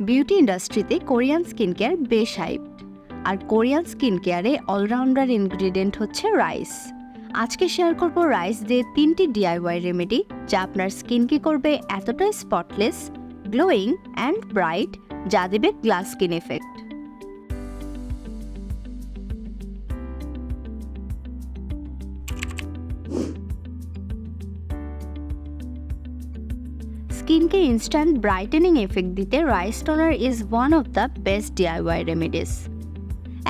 Beauty ইন্ডাস্ট্রিতে Korean skin care বেশ hype, আর Korean skin কেয়ারে অলরাউন্ডার ইনগ্রিডিয়েন্ট হচ্ছে রাইস। আজকে শেয়ার করব রাইস দিয়ে 3টি DIY রেমেডি যা আপনার স্কিনকে করবে এতটাই স্পটলেস, গ্লোয়িং অ্যান্ড ব্রাইট যা দেবে গ্লাস স্কিন এফেক্ট। স্কিনকে ইনস্ট্যান্ট ব্রাইটেনিং এফেক্ট দিতে rice toner is one of the best DIY remedies.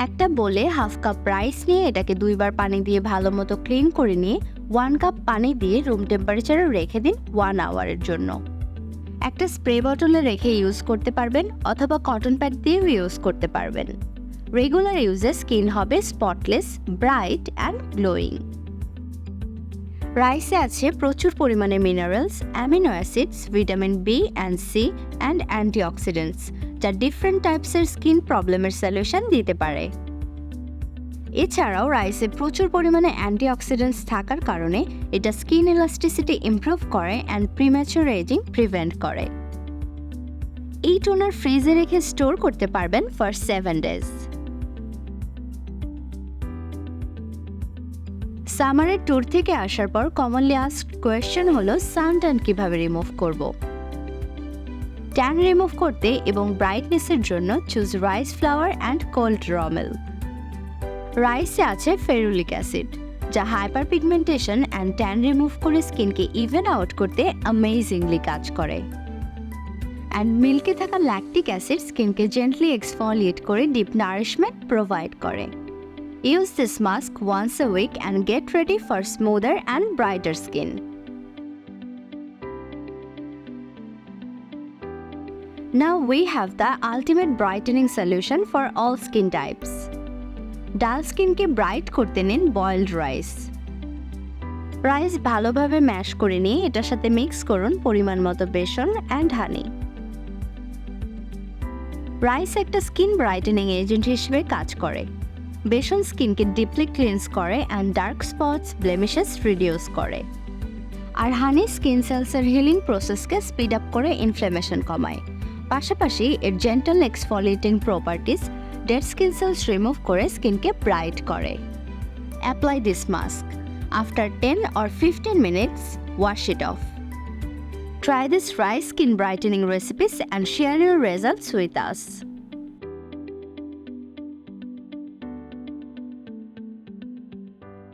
একটা বলে হাফ কাপ রাইস নিয়ে এটাকে 2বার পানি দিয়ে ভালো মতো ক্লিন করে নিয়ে 1 কাপ পানি দিয়ে রুম টেম্পারেচারে রেখে দিন 1 আওয়ারের জন্য। একটা স্প্রে বটলে রেখে ইউজ করতে পারবেন অথবা কটন প্যাড দিয়েও ইউজ করতে পারবেন। রেগুলার ইউজে স্কিন হবে স্পটলেস, ব্রাইট অ্যান্ড গ্লোয়িং। রাইসে আছে প্রচুর পরিমাণে minerals, amino acids, vitamin B and C and antioxidants যা ডিফারেন্ট টাইপসের স্কিন প্রবলেমের সলিউশন দিতে পারে। এছাড়াও রাইসে প্রচুর পরিমাণে অ্যান্টিঅক্সিডেন্টস থাকার কারণে এটা স্কিন ইলাস্টিসিটি ইমপ্রুভ করে অ্যান্ড প্রিম্যাচুর এজিং প্রিভেন্ট করে। এই টোনার ফ্রিজে রেখে স্টোর করতে পারবেন ফর 7 ডেজ। সামারের ট্যুর থেকে আসার পর কমনলি আস্কড কোয়েশ্চেন হলো সানট্যান কিভাবে রিমুভ করব। ট্যান রিমুভ করতে এবং ব্রাইটনেসের জন্য choose rice flower and cold র মিল্ক। রাইসে আছে ফেরুলিক অ্যাসিড যা hyper pigmentation and tan remove করে স্কিনকে ইভেন আউট করতে অ্যামেজিংলি কাজ করে। অ্যান্ড মিল্কে থাকা ল্যাকটিক অ্যাসিড স্কিনকে জেন্টলি এক্সফলিয়েট করে ডিপ নারিশমেন্ট প্রোভাইড করে। Use this mask once a week and get ready for smoother and brighter skin. Now we have the ultimate brightening solution for all skin types. ডাল স্কিনকে bright করতে নিন boiled rice. Rice ভালোভাবে mash করে নিয়ে এটার সাথে মিক্স করুন পরিমাণ মতো বেসন অ্যান্ড হানি। রাইস একটা স্কিন ব্রাইটেনিং এজেন্ট হিসেবে কাজ করে। বেসন স্কিনকে ডিপলি ক্লিনস করে and dark spots, blemishes reduce করে। আর হানি স্কিন সেলসের হিলিং প্রসেসকে স্পিড আপ করে ইনফ্লেমেশন কমায়। পাশাপাশি এর gentle exfoliating properties dead skin sales remove করে স্কিনকে ব্রাইট করে। Apply this mask. After 10 or 15 minutes, wash it off. Try this rice skin brightening recipes and share your results with us.